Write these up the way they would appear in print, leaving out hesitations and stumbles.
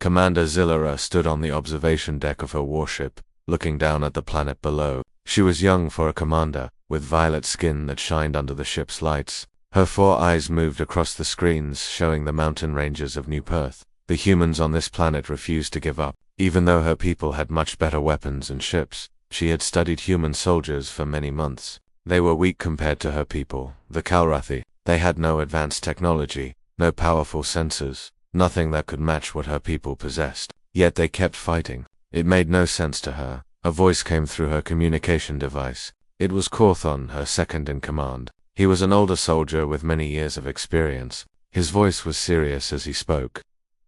Commander Zillara stood on the observation deck of her warship, looking down at the planet below. She was young for a commander, with violet skin that shined under the ship's lights. Her 4 eyes moved across the screens, showing the mountain ranges of New Perth. The humans on this planet refused to give up. Even though her people had much better weapons and ships, she had studied human soldiers for many months. They were weak compared to her people, the Kalrathi. They had no advanced technology, no powerful sensors, nothing that could match what her people possessed. Yet they kept fighting. It made no sense to her. A voice came through her communication device. It was Cawthon, her second-in-command. He was an older soldier with many years of experience. His voice was serious as he spoke.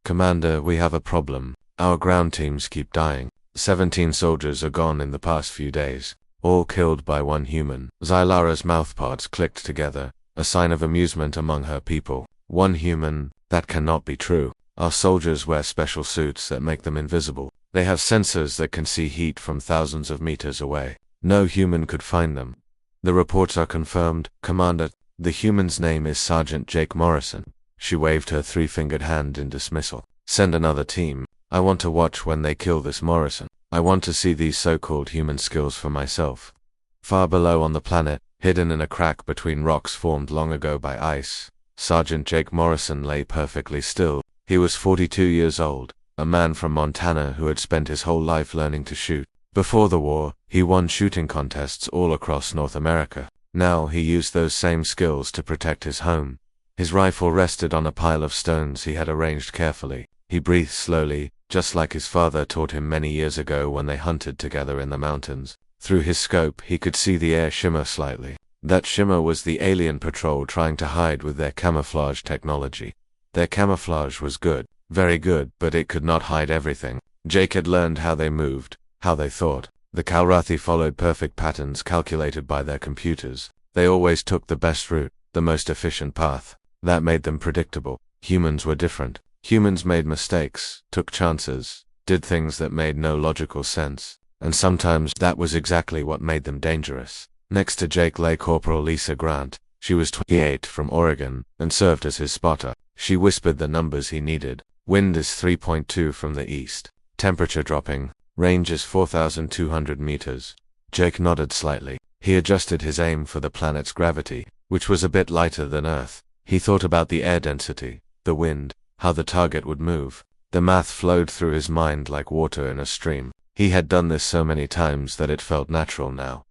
"Commander, we have a problem. Our ground teams keep dying. 17 soldiers are gone in the past few days, all killed by one human." Zilara's mouthparts clicked together, a sign of amusement among her people. "One human? That cannot be true. Our soldiers wear special suits that make them invisible. They have sensors that can see heat from thousands of meters away. No human could find them." "The reports are confirmed, Commander. The human's name is Sergeant Jake Morrison." She waved her 3-fingered hand in dismissal. "Send another team. I want to watch when they kill this Morrison. I want to see these so-called human skills for myself." Far below on the planet, hidden in a crack between rocks formed long ago by ice, Sergeant Jake Morrison lay perfectly still. He was 42 years old, a man from Montana who had spent his whole life learning to shoot. Before the war, he won shooting contests all across North America. Now he used those same skills to protect his home. His rifle rested on a pile of stones he had arranged carefully. He breathed slowly, just like his father taught him many years ago when they hunted together in the mountains. Through his scope, he could see the air shimmer slightly. That shimmer was the alien patrol trying to hide with their camouflage technology. Their camouflage was good, very good, but it could not hide everything. Jake had learned how they moved, how they thought. The Kalrathi followed perfect patterns calculated by their computers. They always took the best route, the most efficient path. That made them predictable. Humans were different. Humans made mistakes, took chances, did things that made no logical sense. And sometimes that was exactly what made them dangerous. Next to Jake lay Corporal Lisa Grant. She was 28, from Oregon, and served as his spotter. She whispered the numbers he needed. Wind is 3.2 from the east. Temperature dropping. Range is 4,200 meters. Jake nodded slightly. He adjusted his aim for the planet's gravity, which was a bit lighter than Earth. He thought about the air density, the wind, how the target would move. The math flowed through his mind like water in a stream. He had done this so many times that it felt natural now.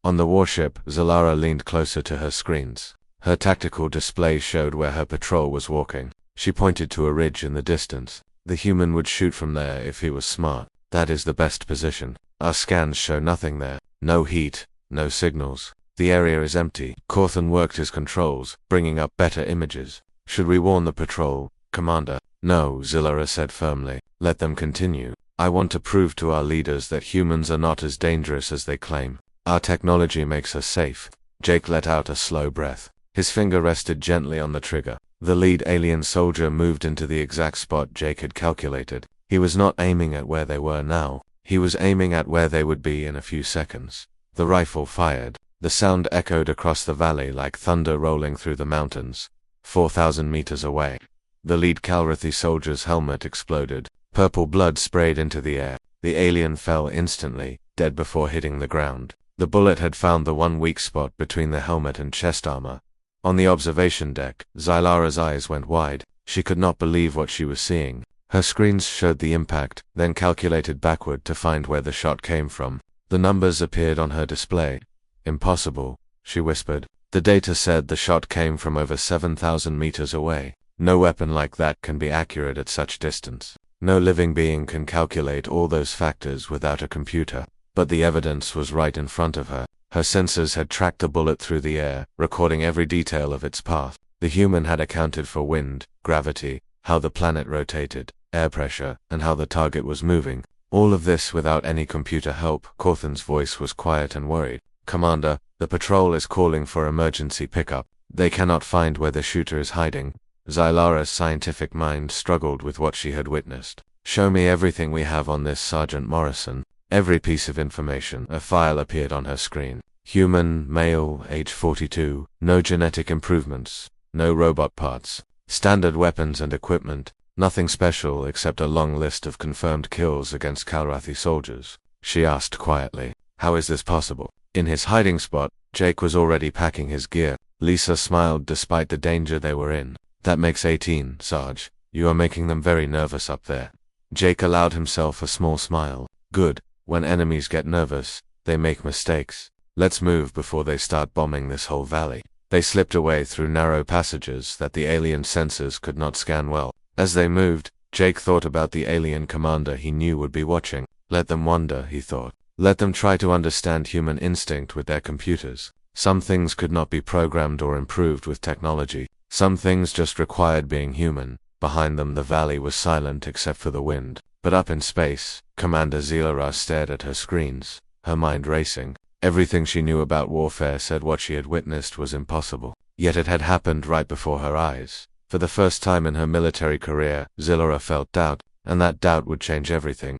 On the warship, Zillara leaned closer to her screens. Her tactical display showed where her patrol was walking. She pointed to a ridge in the distance. The human would shoot from there if he was smart. "That is the best position. Our scans show nothing there. No heat, no signals. The area is empty." Cawthon worked his controls, bringing up better images. "Should we warn the patrol, Commander?" "No," Zillara said firmly. "Let them continue. I want to prove to our leaders that humans are not as dangerous as they claim. Our technology makes us safe." Jake let out a slow breath. His finger rested gently on the trigger. The lead alien soldier moved into the exact spot Jake had calculated. He was not aiming at where they were now. He was aiming at where they would be in a few seconds. The rifle fired. The sound echoed across the valley like thunder rolling through the mountains. 4,000 meters away. The lead Kalrathi soldier's helmet exploded. Purple blood sprayed into the air. The alien fell instantly, dead before hitting the ground. The bullet had found the one weak spot between the helmet and chest armor. On the observation deck, Zilara's eyes went wide. She could not believe what she was seeing. Her screens showed the impact, then calculated backward to find where the shot came from. The numbers appeared on her display. "Impossible," she whispered. "The data said the shot came from over 7,000 meters away. No weapon like that can be accurate at such distance. No living being can calculate all those factors without a computer." But the evidence was right in front of her. Her sensors had tracked the bullet through the air, recording every detail of its path. The human had accounted for wind, gravity, how the planet rotated, air pressure, and how the target was moving. All of this without any computer help. Cawthon's voice was quiet and worried. "Commander, the patrol is calling for emergency pickup. They cannot find where the shooter is hiding." Zilara's scientific mind struggled with what she had witnessed. "Show me everything we have on this Sergeant Morrison." Every piece of information. A file appeared on her screen. Human, male, age 42, no genetic improvements, no robot parts, standard weapons and equipment, Nothing special except a long list of confirmed kills against Calrathi soldiers. She asked quietly, "How is this possible?" In his hiding spot, Jake was already packing his gear. Lisa smiled despite the danger they were in. "That makes 18, Sarge. You are making them very nervous up there." Jake allowed himself a small smile. "Good. When enemies get nervous, they make mistakes. Let's move before they start bombing this whole valley." They slipped away through narrow passages that the alien sensors could not scan well. As they moved, Jake thought about the alien commander he knew would be watching. Let them wonder, he thought. Let them try to understand human instinct with their computers. Some things could not be programmed or improved with technology. Some things just required being human. Behind them the valley was silent except for the wind. But up in space, Commander Zelara stared at her screens, her mind racing. Everything she knew about warfare said what she had witnessed was impossible. Yet it had happened right before her eyes. For the first time in her military career, Zelara felt doubt, and that doubt would change everything.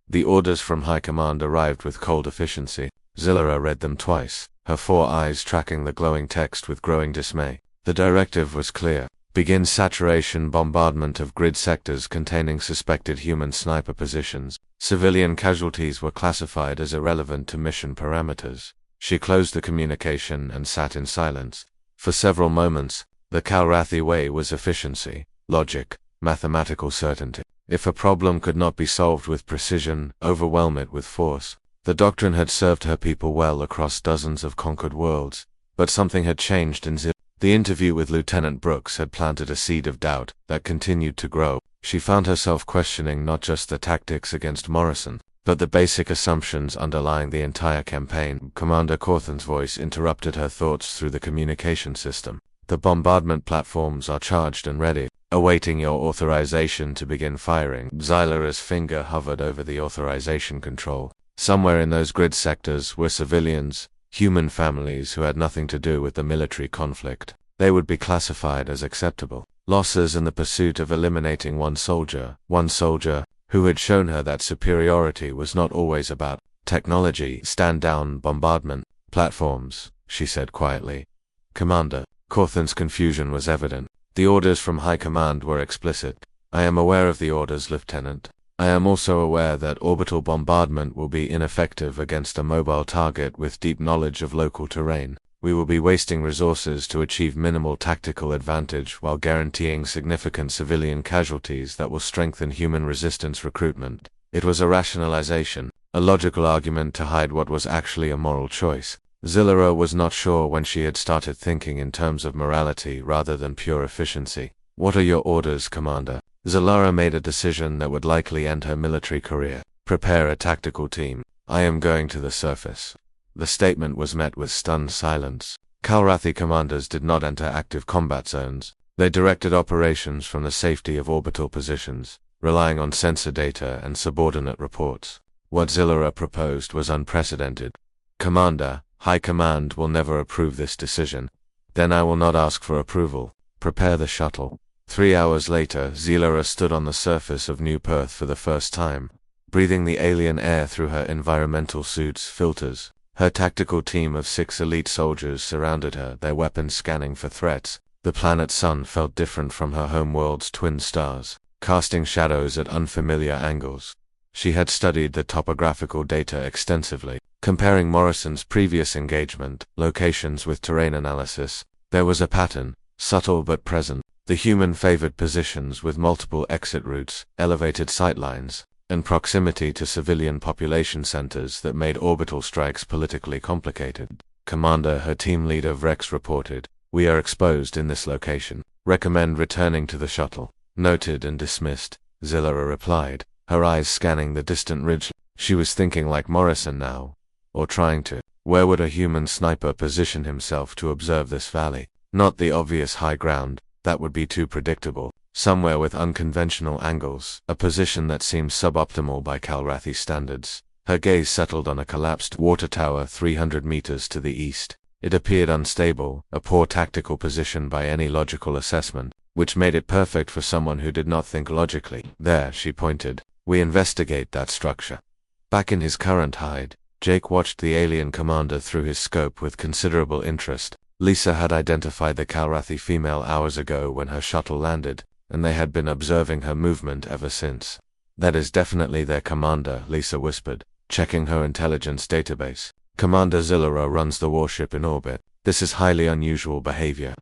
The orders from High Command arrived with cold efficiency. Zelara read them twice, her 4 eyes tracking the glowing text with growing dismay. The directive was clear. Begin saturation bombardment of grid sectors containing suspected human sniper positions. Civilian casualties were classified as irrelevant to mission parameters. She closed the communication and sat in silence. For several moments, the Calrathi way was efficiency, logic, mathematical certainty. If a problem could not be solved with precision, overwhelm it with force. The doctrine had served her people well across dozens of conquered worlds, but something had changed in Zil. The interview with Lieutenant Brooks had planted a seed of doubt that continued to grow. She found herself questioning not just the tactics against Morrison, but the basic assumptions underlying the entire campaign. Commander Cawthon's voice interrupted her thoughts through the communication system. "The bombardment platforms are charged and ready, awaiting your authorization to begin firing." Zylara's finger hovered over the authorization control. Somewhere in those grid sectors were civilians, human families who had nothing to do with the military conflict. They would be classified as acceptable. Losses in the pursuit of eliminating one soldier who had shown her that superiority was not always about technology. "Stand down bombardment platforms," she said quietly. "Commander." Cawthon's confusion was evident. The orders from High Command were explicit. "I am aware of the orders, Lieutenant. I am also aware that orbital bombardment will be ineffective against a mobile target with deep knowledge of local terrain. We will be wasting resources to achieve minimal tactical advantage while guaranteeing significant civilian casualties that will strengthen human resistance recruitment." It was a rationalization, a logical argument to hide what was actually a moral choice. Zelara was not sure when she had started thinking in terms of morality rather than pure efficiency. "What are your orders, Commander?" Zelara made a decision that would likely end her military career. "Prepare a tactical team. I am going to the surface." The statement was met with stunned silence. Calrathi commanders did not enter active combat zones. They directed operations from the safety of orbital positions, relying on sensor data and subordinate reports. What Zelara proposed was unprecedented. "Commander, High Command will never approve this decision." "Then I will not ask for approval. Prepare the shuttle." 3 hours later, Zelara stood on the surface of New Perth for the first time, breathing the alien air through her environmental suit's filters. Her tactical team of 6 elite soldiers surrounded her, their weapons scanning for threats. The planet's sun felt different from her homeworld's twin stars, casting shadows at unfamiliar angles. She had studied the topographical data extensively, comparing Morrison's previous engagement locations with terrain analysis. There was a pattern, subtle but present. The human-favored positions with multiple exit routes, elevated sightlines, and proximity to civilian population centers that made orbital strikes politically complicated. "Commander," her team leader Vrex reported, "we are exposed in this location. Recommend returning to the shuttle." "Noted and dismissed," Zelara replied, her eyes scanning the distant ridge. She was thinking like Morrison now, or trying to. Where would a human sniper position himself to observe this valley? Not the obvious high ground. That would be too predictable. Somewhere with unconventional angles, a position that seemed suboptimal by Calrathi standards. Her gaze settled on a collapsed water tower 300 meters to the east. It appeared unstable, a poor tactical position by any logical assessment, which made it perfect for someone who did not think logically. "There," she pointed. "We investigate that structure." Back in his current hide, Jake watched the alien commander through his scope with considerable interest. Lisa had identified the Calrathi female hours ago when her shuttle landed. and they had been observing her movement ever since. That is definitely their commander, Lisa whispered, checking her intelligence database. Commander Zillera runs the warship in orbit. This is highly unusual behavior.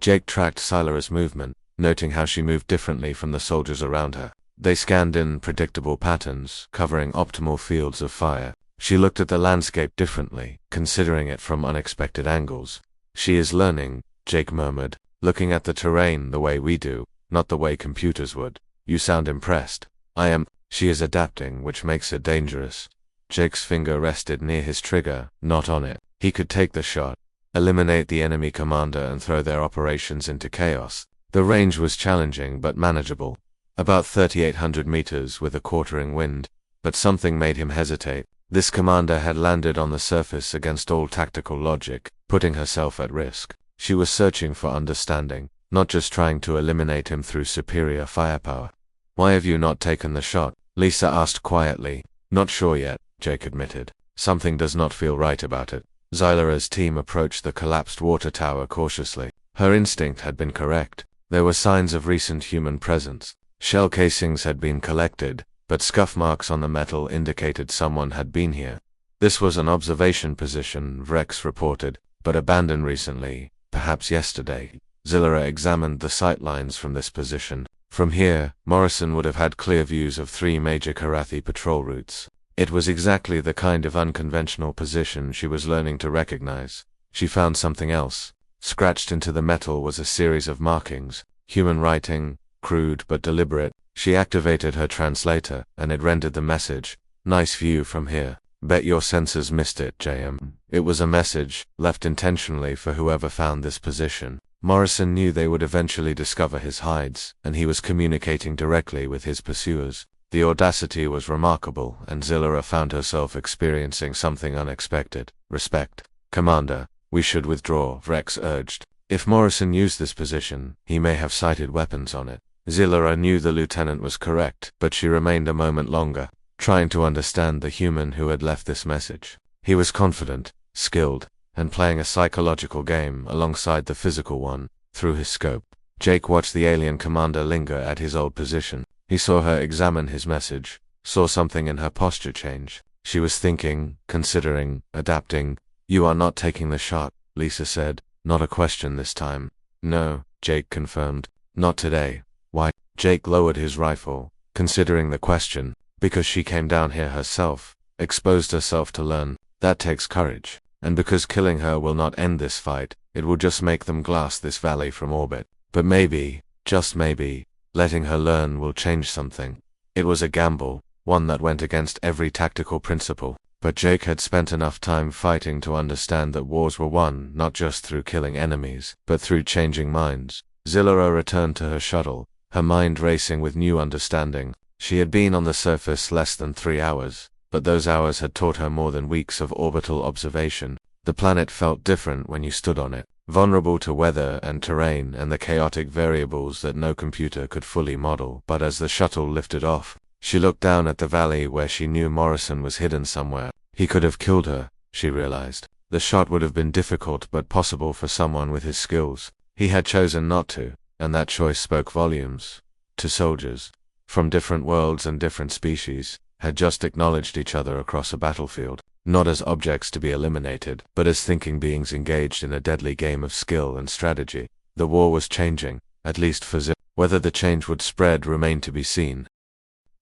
Jake tracked Silara's movement, noting how she moved differently from the soldiers around her. They scanned in predictable patterns, covering optimal fields of fire. She looked at the landscape differently, considering it from unexpected angles. She is learning, Jake murmured, looking at the terrain the way we do, not the way computers would. You sound impressed. I am. She is adapting, which makes it dangerous. Jake's finger rested near his trigger, not on it. He could take the shot, eliminate the enemy commander and throw their operations into chaos. The range was challenging but manageable. About 3,800 meters with a quartering wind, but something made him hesitate. This commander had landed on the surface against all tactical logic, putting herself at risk. She was searching for understanding, not just trying to eliminate him through superior firepower. Why have you not taken the shot? Lisa asked quietly. Not sure yet, Jake admitted. Something does not feel right about it. Xylera's team approached the collapsed water tower cautiously. Her instinct had been correct. There were signs of recent human presence. Shell casings had been collected, but scuff marks on the metal indicated someone had been here. This was an observation position, Vrex reported, but abandoned recently, perhaps yesterday. Zillera examined the sightlines from this position. From here, Morrison would have had clear views of 3 major Karathi patrol routes. It was exactly the kind of unconventional position she was learning to recognize. She found something else. Scratched into the metal was a series of markings, human writing, crude but deliberate. She activated her translator, and it rendered the message, "Nice view from here. Bet your sensors missed it, JM." It was a message, left intentionally for whoever found this position. Morrison knew they would eventually discover his hides, and he was communicating directly with his pursuers. The audacity was remarkable, and Zillera found herself experiencing something unexpected. Respect. Commander, we should withdraw, Vrex urged. If Morrison used this position, he may have sighted weapons on it. Zillera knew the lieutenant was correct, but she remained a moment longer, trying to understand the human who had left this message. He was confident, skilled, and playing a psychological game alongside the physical one, through his scope. Jake watched the alien commander linger at his old position. He saw her examine his message, saw something in her posture change. She was thinking, considering, adapting. "You are not taking the shot," Lisa said. Not a question this time. "No," Jake confirmed. "Not today." "Why?" Jake lowered his rifle, considering the question. "Because she came down here herself, exposed herself to learn. That takes courage. And because killing her will not end this fight, it will just make them glass this valley from orbit. But maybe, just maybe, letting her learn will change something." It was a gamble, one that went against every tactical principle. But Jake had spent enough time fighting to understand that wars were won not just through killing enemies, but through changing minds. Zillera returned to her shuttle, her mind racing with new understanding. She had been on the surface less than 3 hours, but those hours had taught her more than weeks of orbital observation. The planet felt different when you stood on it, vulnerable to weather and terrain and the chaotic variables that no computer could fully model. But as the shuttle lifted off, she looked down at the valley where she knew Morrison was hidden somewhere. He could have killed her, she realized. The shot would have been difficult but possible for someone with his skills. He had chosen not to, and that choice spoke volumes. To soldiers, from different worlds and different species, had just acknowledged each other across a battlefield, not as objects to be eliminated, but as thinking beings engaged in a deadly game of skill and strategy. The war was changing, at least for Zillera. Whether the change would spread remained to be seen.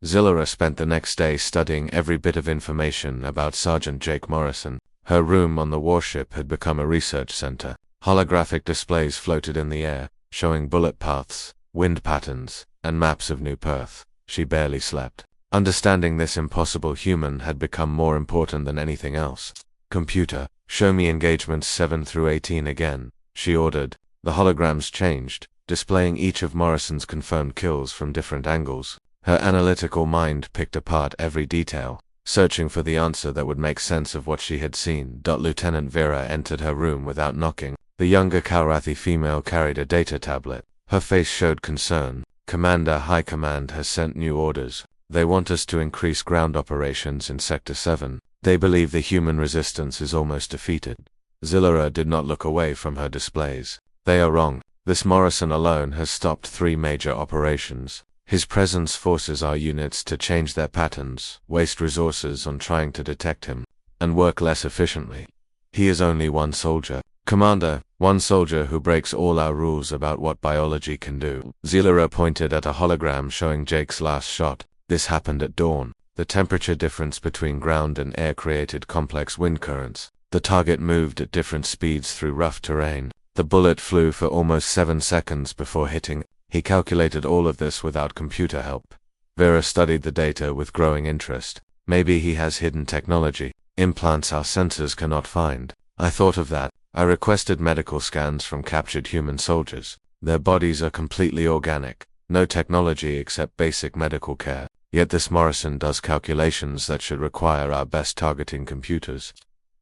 Zillera spent the next day studying every bit of information about Sergeant Jake Morrison. Her room on the warship had become a research center. Holographic displays floated in the air, showing bullet paths, wind patterns, and maps of New Perth. She barely slept. Understanding this impossible human had become more important than anything else. "Computer, show me engagements 7 through 18 again," she ordered. The holograms changed, displaying each of Morrison's confirmed kills from different angles. Her analytical mind picked apart every detail, searching for the answer that would make sense of what she had seen. Lieutenant Vera entered her room without knocking. The younger Kalrathi female carried a data tablet. Her face showed concern. "Commander, High Command has sent new orders. They want us to increase ground operations in Sector 7. They believe the human resistance is almost defeated." Zillera did not look away from her displays. "They are wrong. This Morrison alone has stopped 3 major operations. His presence forces our units to change their patterns, waste resources on trying to detect him, and work less efficiently. He is only 1 soldier. Commander, 1 soldier who breaks all our rules about what biology can do. Zillara pointed at a hologram showing Jake's last shot. This happened at dawn. The temperature difference between ground and air created complex wind currents. The target moved at different speeds through rough terrain. The bullet flew for almost 7 seconds before hitting. He calculated all of this without computer help. Vera studied the data with growing interest. Maybe he has hidden technology, implants our sensors cannot find. I thought of that. I requested medical scans from captured human soldiers. Their bodies are completely organic, no technology except basic medical care. Yet this Morrison does calculations that should require our best targeting computers.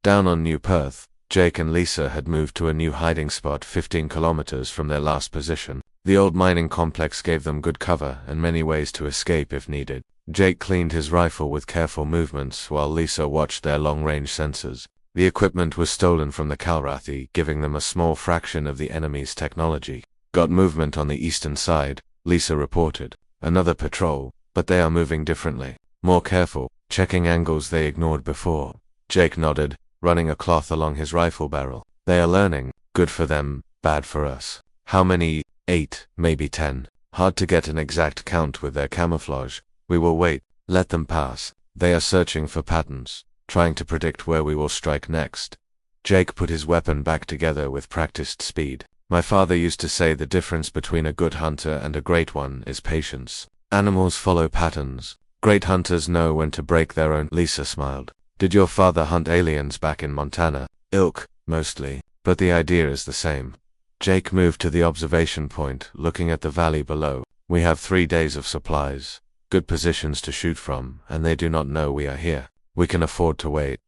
Down on New Perth, Jake and Lisa had moved to a new hiding spot 15 kilometers from their last position. The old mining complex gave them good cover and many ways to escape if needed. Jake cleaned his rifle with careful movements while Lisa watched their long-range sensors. The equipment was stolen from the Kalrathi, giving them a small fraction of the enemy's technology. Got movement on the eastern side, Lisa reported. Another patrol, but they are moving differently. More careful, checking angles they ignored before. Jake nodded, running a cloth along his rifle barrel. They are learning. Good for them, bad for us. How many? 8, maybe 10. Hard to get an exact count with their camouflage. We will wait. Let them pass. They are searching for patterns, trying to predict where we will strike next. Jake put his weapon back together with practiced speed. My father used to say the difference between a good hunter and a great one is patience. Animals follow patterns. Great hunters know when to break their own. Lisa smiled. Did your father hunt aliens back in Montana? Ilk, mostly, but the idea is the same. Jake moved to the observation point, looking at the valley below. We have 3 days of supplies, good positions to shoot from, and they do not know we are here. We can afford to wait.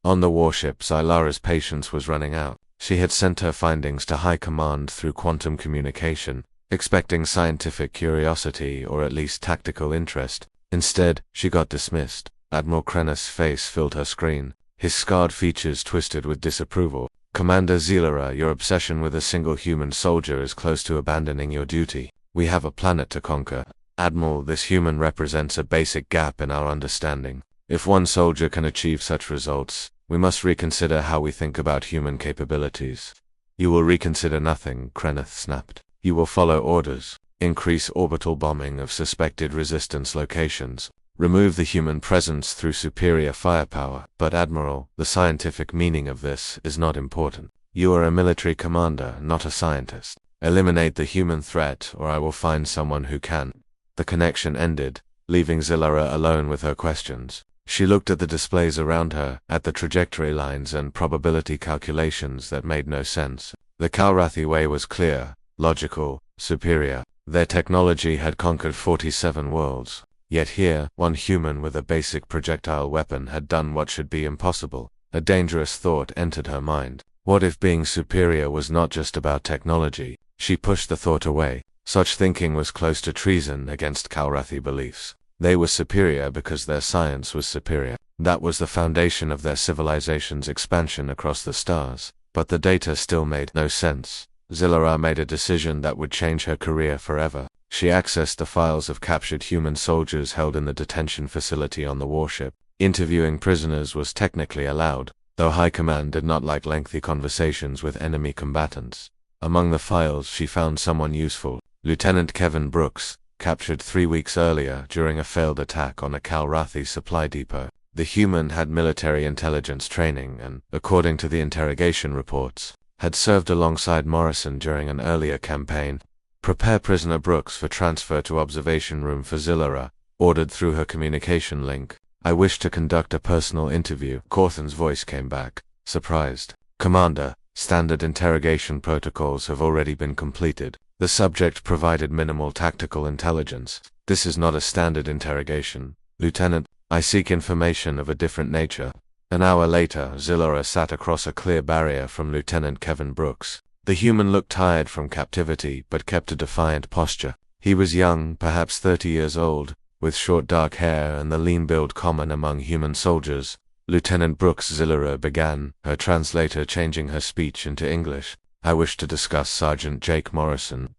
On the warship, Zilara's patience was running out. She had sent her findings to High Command through quantum communication, expecting scientific curiosity or at least tactical interest. Instead, she got dismissed. Admiral Krennis' face filled her screen, his scarred features twisted with disapproval. Commander Zillara, your obsession with a single human soldier is close to abandoning your duty. We have a planet to conquer. Admiral, this human represents a basic gap in our understanding. If 1 soldier can achieve such results, we must reconsider how we think about human capabilities. You will reconsider nothing, Krenith snapped. You will follow orders. Increase orbital bombing of suspected resistance locations. Remove the human presence through superior firepower. But Admiral, the scientific meaning of this is not important. You are a military commander, not a scientist. Eliminate the human threat, or I will find someone who can. The connection ended, leaving Zillara alone with her questions. She looked at the displays around her, at the trajectory lines and probability calculations that made no sense. The Kalrathi way was clear, logical, superior. Their technology had conquered 47 worlds. Yet here, 1 human with a basic projectile weapon had done what should be impossible. A dangerous thought entered her mind. What if being superior was not just about technology? She pushed the thought away. Such thinking was close to treason against Kalrathi beliefs. They were superior because their science was superior. That was the foundation of their civilization's expansion across the stars. But the data still made no sense. Zillara made a decision that would change her career forever. She accessed the files of captured human soldiers held in the detention facility on the warship. Interviewing prisoners was technically allowed, though High Command did not like lengthy conversations with enemy combatants. Among the files she found someone useful, Lieutenant Kevin Brooks, captured 3 weeks earlier during a failed attack on a Kalrathi supply depot. The human had military intelligence training and, according to the interrogation reports, had served alongside Morrison during an earlier campaign. Prepare prisoner Brooks for transfer to observation room for Zillara, ordered through her communication link. I wish to conduct a personal interview. Corthan's voice came back, surprised. Commander, standard interrogation protocols have already been completed. The subject provided minimal tactical intelligence. This is not a standard interrogation. Lieutenant, I seek information of a different nature. An hour later, Zillara sat across a clear barrier from Lieutenant Kevin Brooks. The human looked tired from captivity but kept a defiant posture. He was young, perhaps 30 years old, with short dark hair and the lean build common among human soldiers. Lieutenant Brooks, Zillara began, her translator changing her speech into English. I wish to discuss Sergeant Jake Morrison.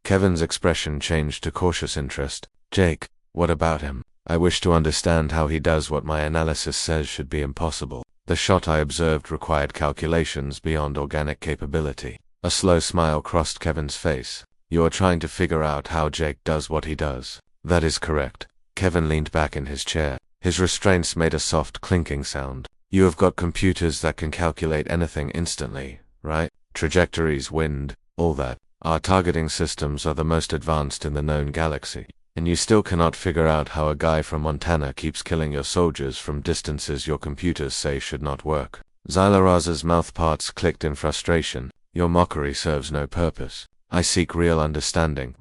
Kevin's expression changed to cautious interest. Jake, what about him? I wish to understand how he does what my analysis says should be impossible. The shot I observed required calculations beyond organic capability. A slow smile crossed Kevin's face. You are trying to figure out how Jake does what he does. That is correct. Kevin leaned back in his chair. His restraints made a soft clinking sound. You have got computers that can calculate anything instantly, right? Trajectories, wind, all that. Our targeting systems are the most advanced in the known galaxy. And you still cannot figure out how a guy from Montana keeps killing your soldiers from distances your computers say should not work. Xylaraz's mouthparts clicked in frustration. Your mockery serves no purpose. I seek real understanding.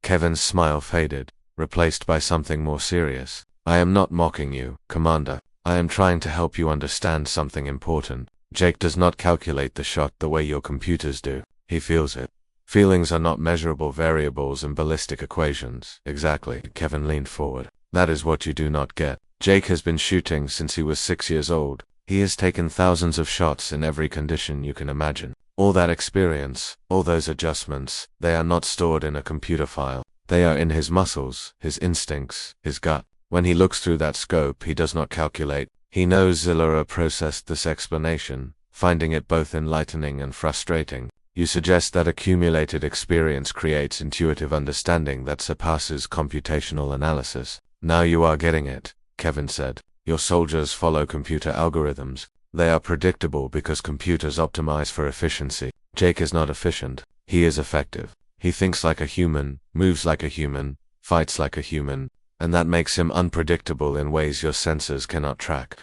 Kevin's smile faded, replaced by something more serious. I am not mocking you, Commander. I am trying to help you understand something important. Jake does not calculate the shot the way your computers do. He feels it. Feelings are not measurable variables in ballistic equations. Exactly. Kevin leaned forward. That is what you do not get. Jake has been shooting since he was 6 years old. He has taken thousands of shots in every condition you can imagine. All that experience, all those adjustments, they are not stored in a computer file. They are in his muscles, his instincts, his gut. When he looks through that scope, he does not calculate. He knows Xylara processed this explanation, finding it both enlightening and frustrating. You suggest that accumulated experience creates intuitive understanding that surpasses computational analysis. Now you are getting it, Kevin said. Your soldiers follow computer algorithms. They are predictable because computers optimize for efficiency. Jake is not efficient. He is effective. He thinks like a human, moves like a human, fights like a human, and that makes him unpredictable in ways your sensors cannot track.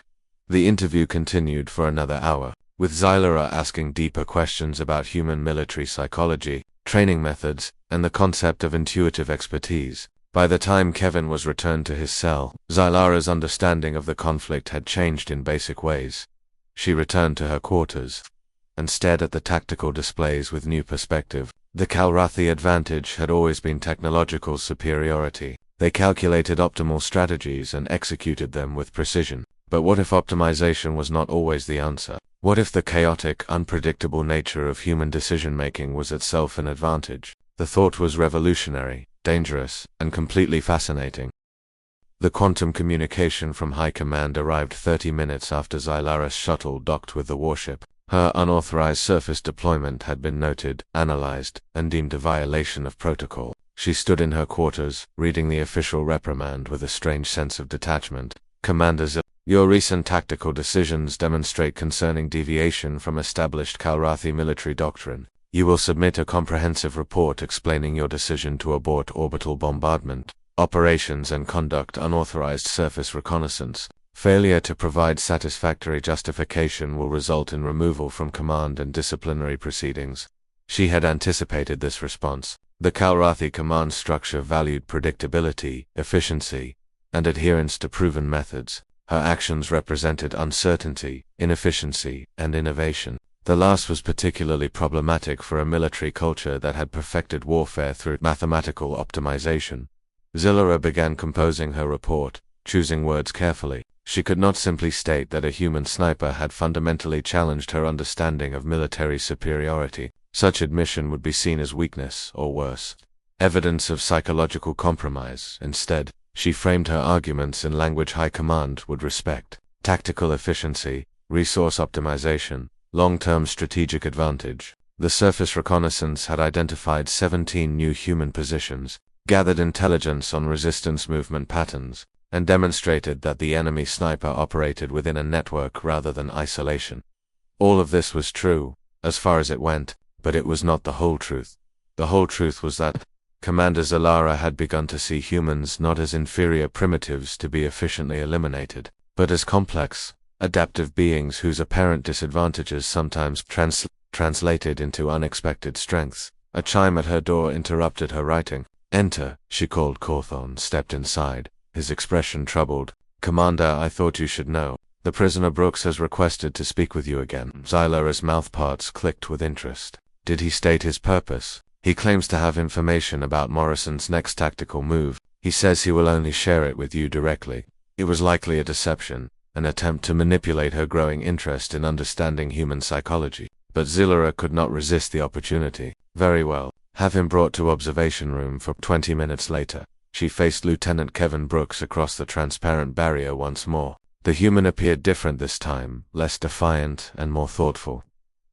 The interview continued for another hour, with Xylara asking deeper questions about human military psychology, training methods, and the concept of intuitive expertise. By the time Kevin was returned to his cell, Xylara's understanding of the conflict had changed in basic ways. She returned to her quarters and stared at the tactical displays with new perspective. The Kalrathi advantage had always been technological superiority. They calculated optimal strategies and executed them with precision. But what if optimization was not always the answer? What if the chaotic, unpredictable nature of human decision-making was itself an advantage? The thought was revolutionary, dangerous, and completely fascinating. The quantum communication from High Command arrived 30 minutes after Xylara's shuttle docked with the warship. Her unauthorized surface deployment had been noted, analyzed, and deemed a violation of protocol. She stood in her quarters, reading the official reprimand with a strange sense of detachment. Commander Xylara, your recent tactical decisions demonstrate concerning deviation from established Kalrathi military doctrine. You will submit a comprehensive report explaining your decision to abort orbital bombardment, operations and conduct unauthorized surface reconnaissance. Failure to provide satisfactory justification will result in removal from command and disciplinary proceedings. She had anticipated this response. The Kalrathi command structure valued predictability, efficiency, and adherence to proven methods. Her actions represented uncertainty, inefficiency, and innovation. The last was particularly problematic for a military culture that had perfected warfare through mathematical optimization. Xylara began composing her report, choosing words carefully. She could not simply state that a human sniper had fundamentally challenged her understanding of military superiority. Such admission would be seen as weakness, or worse, evidence of psychological compromise. Instead, she framed her arguments in language High Command would respect: tactical efficiency, resource optimization, long-term strategic advantage. The surface reconnaissance had identified 17 new human positions, gathered intelligence on resistance movement patterns, and demonstrated that the enemy sniper operated within a network rather than isolation. All of this was true, as far as it went, but it was not the whole truth. The whole truth was that Commander Xylara had begun to see humans not as inferior primitives to be efficiently eliminated, but as complex, adaptive beings whose apparent disadvantages sometimes translated into unexpected strengths. A chime at her door interrupted her writing. Enter, she called. Cawthorn stepped inside, his expression troubled. Commander, I thought you should know. The prisoner Brooks has requested to speak with you again. Xylara's mouthparts clicked with interest. Did he state his purpose? He claims to have information about Morrison's next tactical move. He says he will only share it with you directly. It was likely a deception, an attempt to manipulate her growing interest in understanding human psychology. but Zillara could not resist the opportunity. Very well. Have him brought to observation room for 20 minutes later. She faced Lieutenant Kevin Brooks across the transparent barrier once more. The human appeared different this time, less defiant and more thoughtful.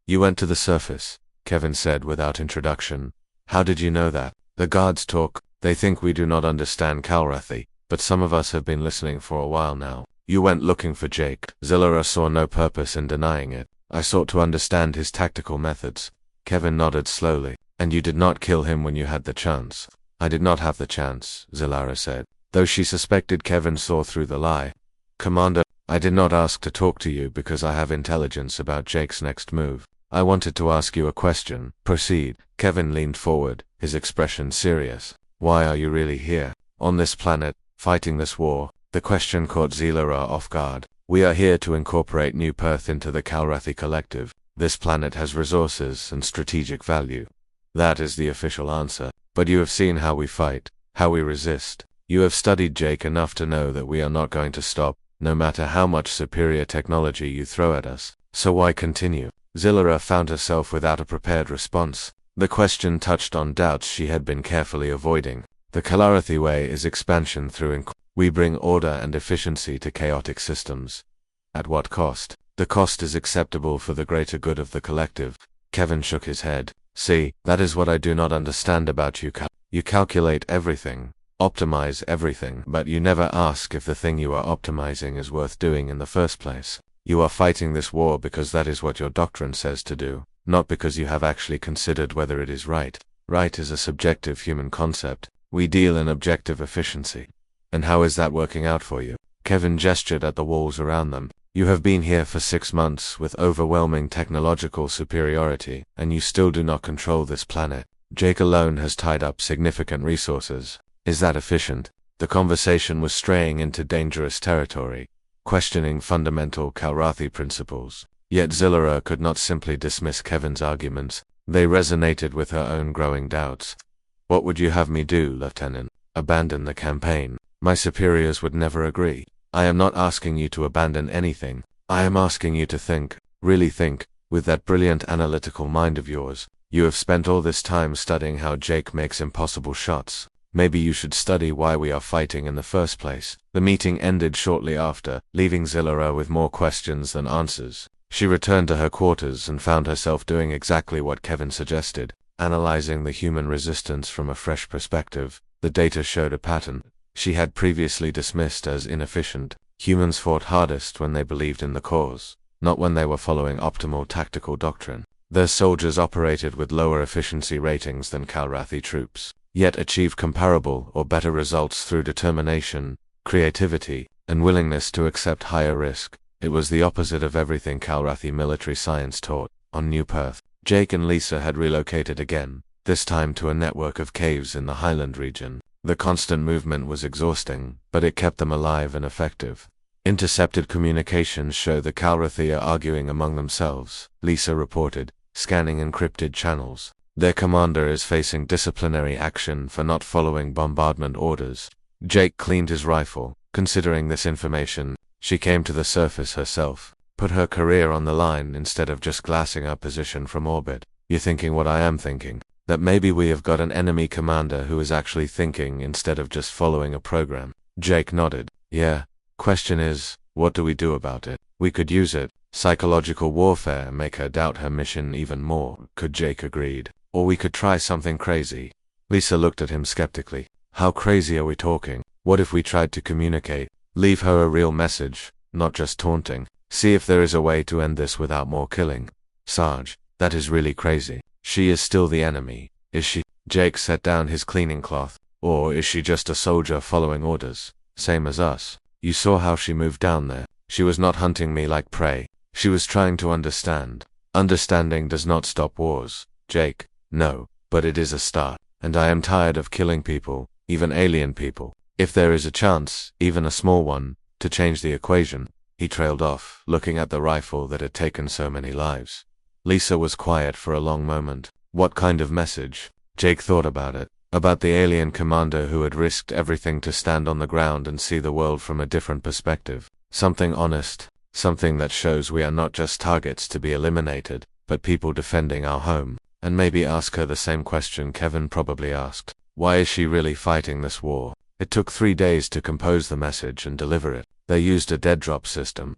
You went to the surface, Kevin said without introduction. How did you know that? The guards talk. They think we do not understand Kalrathi, but some of us have been listening for a while now. You went looking for Jake. Zillara saw no purpose in denying it. I sought to understand his tactical methods. Kevin nodded slowly. And you did not kill him when you had the chance. I did not have the chance, Zillara said, though she suspected Kevin saw through the lie. Commander, I did not ask to talk to you because I have intelligence about Jake's next move. I wanted to ask you a question. Proceed. Kevin leaned forward, his expression serious. Why are you really here? On this planet, fighting this war? The question caught Zillara off guard. We are here to incorporate New Perth into the Kalrathi Collective. This planet has resources and strategic value. That is the official answer. But you have seen how we fight, how we resist. You have studied Jake enough to know that we are not going to stop, no matter how much superior technology you throw at us. So why continue? Zillara found herself without a prepared response. The question touched on doubts she had been carefully avoiding. The Kalarathi way is expansion through we bring order and efficiency to chaotic systems. At what cost? The cost is acceptable for the greater good of the collective. Kevin shook his head. See, that is what I do not understand about you. You calculate everything, optimize everything, but you never ask if the thing you are optimizing is worth doing in the first place. You are fighting this war because that is what your doctrine says to do, not because you have actually considered whether it is right. Right is a subjective human concept. We deal in objective efficiency. And how is that working out for you? Kevin gestured at the walls around them. You have been here for 6 months with overwhelming technological superiority, and you still do not control this planet. Jake alone has tied up significant resources. Is that efficient? The conversation was straying into dangerous territory, questioning fundamental Kalrathi principles. Yet Zillara could not simply dismiss Kevin's arguments. They resonated with her own growing doubts. What would you have me do, Lieutenant? Abandon the campaign? My superiors would never agree. I am not asking you to abandon anything. I am asking you to think, really think, with that brilliant analytical mind of yours. You have spent all this time studying how Jake makes impossible shots. Maybe you should study why we are fighting in the first place. The meeting ended shortly after, leaving Zillara with more questions than answers. She returned to her quarters and found herself doing exactly what Kevin suggested, analyzing the human resistance from a fresh perspective. The data showed a pattern she had previously dismissed as inefficient. Humans fought hardest when they believed in the cause, not when they were following optimal tactical doctrine. Their soldiers operated with lower efficiency ratings than Kalrathi troops, yet achieved comparable or better results through determination, creativity, and willingness to accept higher risk. It was the opposite of everything Kalrathi military science taught. On New Perth, Jake and Lisa had relocated again, this time to a network of caves in the Highland region. The constant movement was exhausting, but it kept them alive and effective. Intercepted communications show the Kalrathi are arguing among themselves, Lisa reported, scanning encrypted channels. Their commander is facing disciplinary action for not following bombardment orders. Jake cleaned his rifle. Considering this information, she came to the surface herself, put her career on the line instead of just glassing our position from orbit. You're thinking what I am thinking. That maybe we have got an enemy commander who is actually thinking instead of just following a program. Jake nodded. Yeah. Question is, what do we do about it? We could use it. Psychological warfare, make her doubt her mission even more. Jake agreed. Or we could try something crazy. Lisa looked at him skeptically. How crazy are we talking? What if we tried to communicate? Leave her a real message, not just taunting. See if there is a way to end this without more killing. Sarge, that is really crazy. She is still the enemy, is she? Jake set down his cleaning cloth. Or is she just a soldier following orders, same as us? You saw how she moved down there. She was not hunting me like prey. She was trying to understand. Understanding does not stop wars, Jake. No, but it is a start. And I am tired of killing people, even alien people. If there is a chance, even a small one, to change the equation. He trailed off, looking at the rifle that had taken so many lives. Lisa was quiet for a long moment. What kind of message? Jake thought about it. About the alien commander who had risked everything to stand on the ground and see the world from a different perspective. Something honest. Something that shows we are not just targets to be eliminated, but people defending our home. And maybe ask her the same question Kevin probably asked. Why is she really fighting this war? It took 3 days to compose the message and deliver it. They used a dead drop system,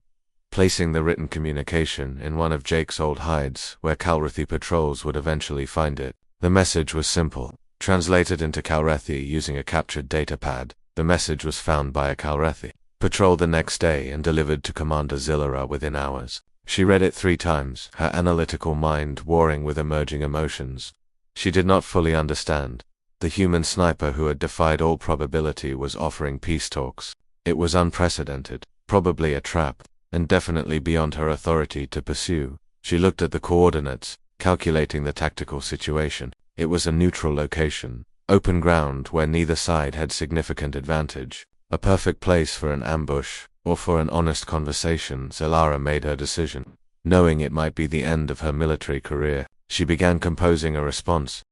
placing the written communication in one of Jake's old hides, where Calrethi patrols would eventually find it. The message was simple. Translated into Calrethi using a captured datapad, the message was found by a Calrethi patrol the next day and delivered to Commander Zillera within hours. She read it 3 times, her analytical mind warring with emerging emotions. She did not fully understand. The human sniper who had defied all probability was offering peace talks. It was unprecedented, probably a trap, and definitely beyond her authority to pursue. She looked at the coordinates, calculating the tactical situation. It was a neutral location, open ground where neither side had significant advantage. A perfect place for an ambush, or for an honest conversation. Zillera made her decision. Knowing it might be the end of her military career, she began composing a response.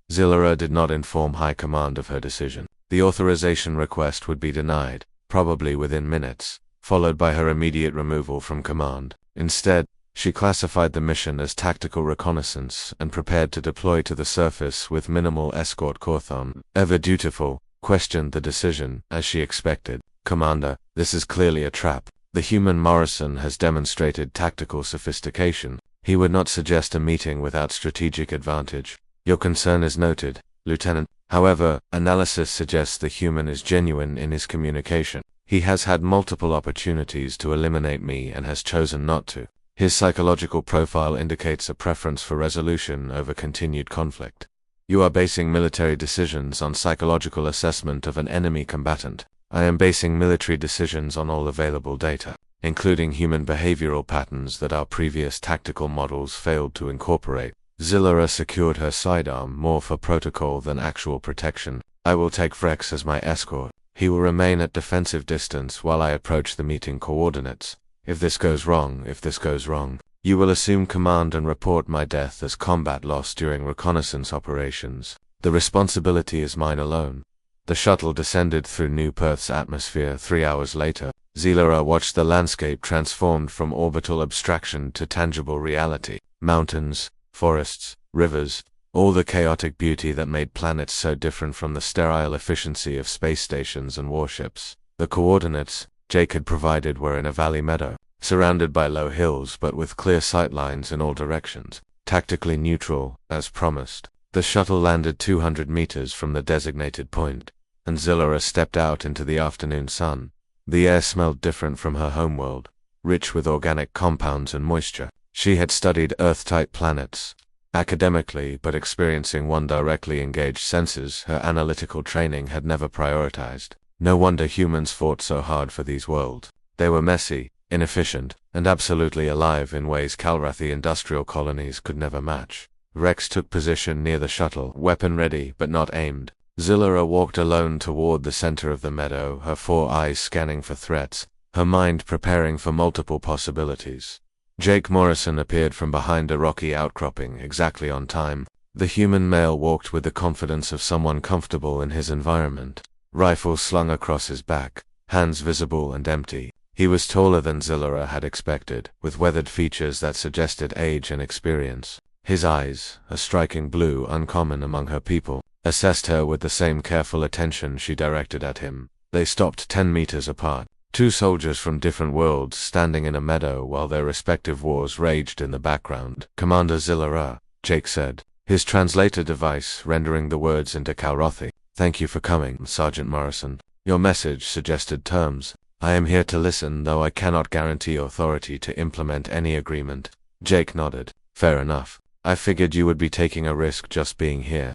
Zillera did not inform High Command of her decision. The authorization request would be denied, probably within minutes, followed by her immediate removal from command. Instead, she classified the mission as tactical reconnaissance and prepared to deploy to the surface with minimal escort. Cawthon, ever dutiful, questioned the decision, as she expected. Commander, this is clearly a trap. The human Morrison has demonstrated tactical sophistication. He would not suggest a meeting without strategic advantage. Your concern is noted, Lieutenant. However, analysis suggests the human is genuine in his communication. He has had multiple opportunities to eliminate me and has chosen not to. His psychological profile indicates a preference for resolution over continued conflict. You are basing military decisions on psychological assessment of an enemy combatant. I am basing military decisions on all available data, including human behavioral patterns that our previous tactical models failed to incorporate. Zillera secured her sidearm more for protocol than actual protection. I will take Vrex as my escort. He will remain at defensive distance while I approach the meeting coordinates. If this goes wrong, you will assume command and report my death as combat loss during reconnaissance operations. The responsibility is mine alone. The shuttle descended through New Perth's atmosphere 3 hours later. Zillera watched the landscape transformed from orbital abstraction to tangible reality. Mountains, forests, rivers, all the chaotic beauty that made planets so different from the sterile efficiency of space stations and warships. The coordinates Jake had provided were in a valley meadow, surrounded by low hills but with clear sight lines in all directions. Tactically neutral, as promised. The shuttle landed 200 meters from the designated point, and Zillera stepped out into the afternoon sun. The air smelled different from her homeworld, rich with organic compounds and moisture. She had studied Earth-type planets, academically, but experiencing one directly engaged senses her analytical training had never prioritized. No wonder humans fought so hard for these worlds. They were messy, inefficient, and absolutely alive in ways Calrethi industrial colonies could never match. Rex took position near the shuttle, weapon ready but not aimed. Zillera walked alone toward the center of the meadow, her 4 eyes scanning for threats, her mind preparing for multiple possibilities. Jake Morrison appeared from behind a rocky outcropping, exactly on time. The human male walked with the confidence of someone comfortable in his environment, rifle slung across his back, hands visible and empty. He was taller than Zillera had expected, with weathered features that suggested age and experience. His eyes, a striking blue uncommon among her people, assessed her with the same careful attention she directed at him. They stopped 10 meters apart. 2 soldiers from different worlds standing in a meadow while their respective wars raged in the background. Commander Zillera, Jake said, his translator device rendering the words into Calrethi. Thank you for coming, Sergeant Morrison. Your message suggested terms. I am here to listen, though I cannot guarantee authority to implement any agreement. Jake nodded. Fair enough. I figured you would be taking a risk just being here.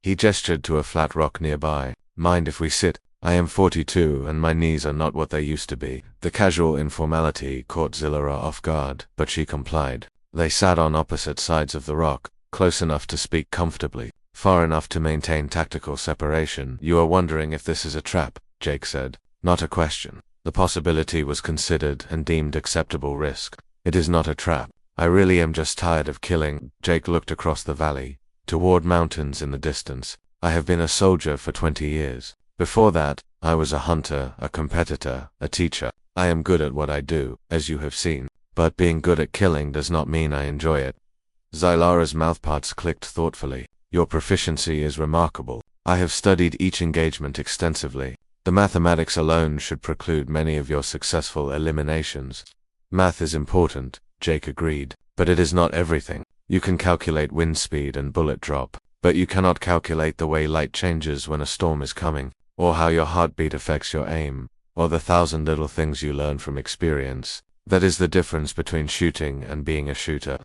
He gestured to a flat rock nearby. Mind if we sit? I am 42 and my knees are not what they used to be. The casual informality caught Zillera off guard, but she complied. They sat on opposite sides of the rock, close enough to speak comfortably, far enough to maintain tactical separation. You are wondering if this is a trap, Jake said. Not a question. The possibility was considered and deemed acceptable risk. It is not a trap. I really am just tired of killing. Jake looked across the valley, toward mountains in the distance. I have been a soldier for 20 years. Before that, I was a hunter, a competitor, a teacher. I am good at what I do, as you have seen. But being good at killing does not mean I enjoy it. Xylara's mouthparts clicked thoughtfully. Your proficiency is remarkable. I have studied each engagement extensively. The mathematics alone should preclude many of your successful eliminations. Math is important, Jake agreed, but it is not everything. You can calculate wind speed and bullet drop, but you cannot calculate the way light changes when a storm is coming, or how your heartbeat affects your aim, or the 1,000 little things you learn from experience. That is the difference between shooting and being a shooter.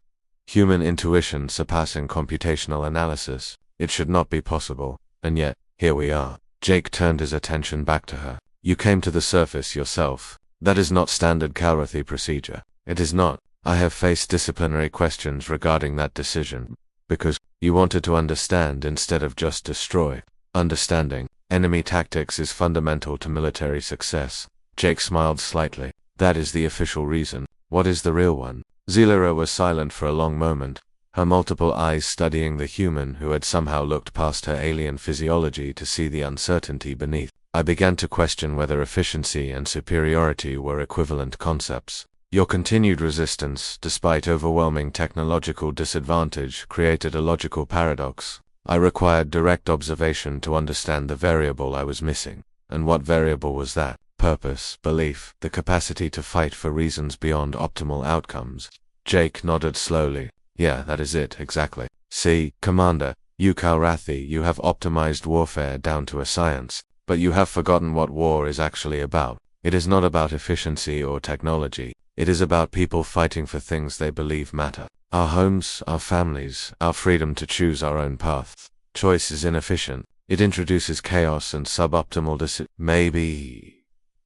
Human intuition surpassing computational analysis. It should not be possible, and yet, here we are. Jake turned his attention back to her. You came to the surface yourself. That is not standard Calrathy procedure. It is not. I have faced disciplinary questions regarding that decision. Because you wanted to understand instead of just destroy. Understanding enemy tactics is fundamental to military success. Jake smiled slightly. That is the official reason. What is the real one? Xylara was silent for a long moment, her multiple eyes studying the human who had somehow looked past her alien physiology to see the uncertainty beneath. I began to question whether efficiency and superiority were equivalent concepts. Your continued resistance, despite overwhelming technological disadvantage, created a logical paradox. I required direct observation to understand the variable I was missing. And what variable was that? Purpose, belief, the capacity to fight for reasons beyond optimal outcomes. Jake nodded slowly. Yeah, that is it, exactly. See, Commander, you Calrathy, you have optimized warfare down to a science, but you have forgotten what war is actually about. It is not about efficiency or technology. It is about people fighting for things they believe matter. Our homes, our families, our freedom to choose our own path. Choice is inefficient. It introduces chaos and suboptimal Maybe,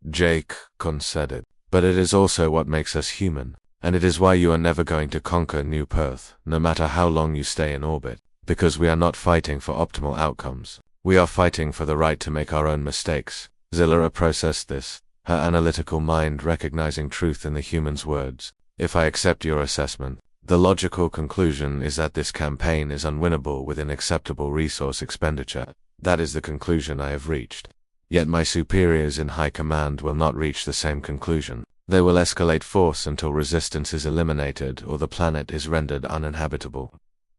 Jake conceded. But it is also what makes us human. And it is why you are never going to conquer New Perth, no matter how long you stay in orbit. Because we are not fighting for optimal outcomes. We are fighting for the right to make our own mistakes. Xylara processed this, her analytical mind recognizing truth in the human's words. If I accept your assessment, the logical conclusion is that this campaign is unwinnable within acceptable resource expenditure. That is the conclusion I have reached. Yet my superiors in high command will not reach the same conclusion. They will escalate force until resistance is eliminated or the planet is rendered uninhabitable.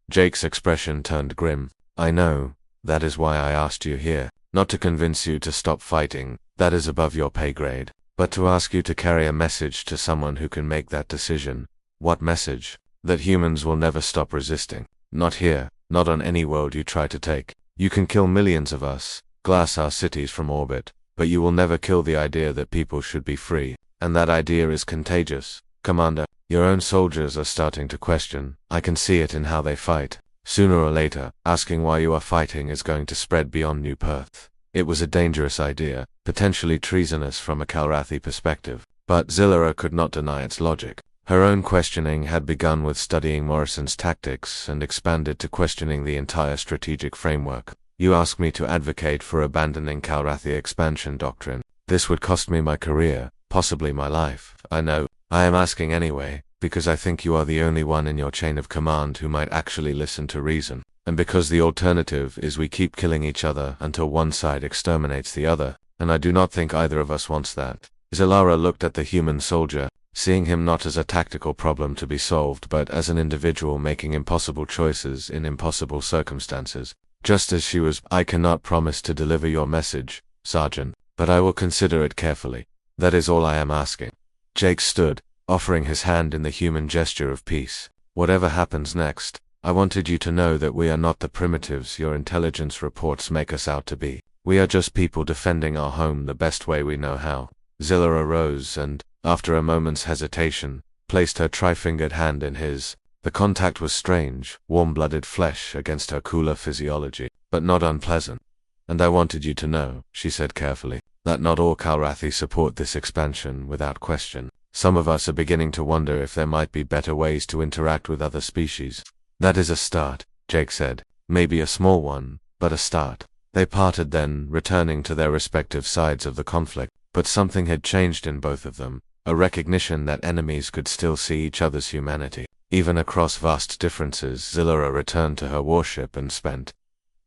Jake's expression turned grim. I know. That is why I asked you here. Not to convince you to stop fighting, that is above your pay grade, but to ask you to carry a message to someone who can make that decision. What message? That humans will never stop resisting. Not here, not on any world you try to take. You can kill millions of us, glass our cities from orbit, but you will never kill the idea that people should be free, and that idea is contagious. Commander, your own soldiers are starting to question. I can see it in how they fight. Sooner or later, asking why you are fighting is going to spread beyond New Perth. It was a dangerous idea, potentially treasonous from a Calrathy perspective, but Xylara could not deny its logic. Her own questioning had begun with studying Morrison's tactics and expanded to questioning the entire strategic framework. You ask me to advocate for abandoning Calrathy expansion doctrine. This would cost me my career, possibly my life. I know. I am asking anyway, because I think you are the only one in your chain of command who might actually listen to reason, and because the alternative is we keep killing each other until one side exterminates the other, and I do not think either of us wants that. Xylara looked at the human soldier, seeing him not as a tactical problem to be solved but as an individual making impossible choices in impossible circumstances. Just as she was, I cannot promise to deliver your message, Sergeant, but I will consider it carefully. That is all I am asking. Jake stood, offering his hand in the human gesture of peace. Whatever happens next, I wanted you to know that we are not the primitives your intelligence reports make us out to be. We are just people defending our home the best way we know how. Xylara rose and, after a moment's hesitation, placed her tri-fingered hand in his. The contact was strange, warm-blooded flesh against her cooler physiology, but not unpleasant. And I wanted you to know, she said carefully, that not all Calrathy support this expansion without question. Some of us are beginning to wonder if there might be better ways to interact with other species. That is a start, Jake said. Maybe a small one, but a start. They parted then, returning to their respective sides of the conflict, but something had changed in both of them, a recognition that enemies could still see each other's humanity. Even across vast differences, Xylara returned to her warship and spent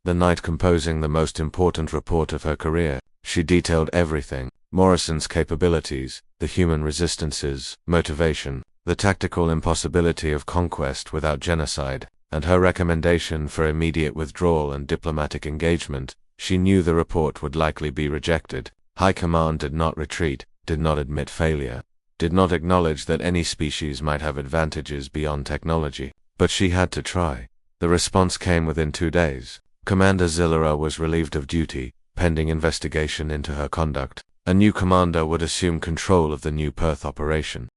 the night composing the most important report of her career. She detailed everything, Morrison's capabilities, the human resistances, motivation, the tactical impossibility of conquest without genocide, and her recommendation for immediate withdrawal and diplomatic engagement. She knew the report would likely be rejected. High Command did not retreat, did not admit failure, did not acknowledge that any species might have advantages beyond technology. But she had to try. The response came within 2 days. Commander Zillera was relieved of duty, pending investigation into her conduct. A new commander would assume control of the New Perth operation.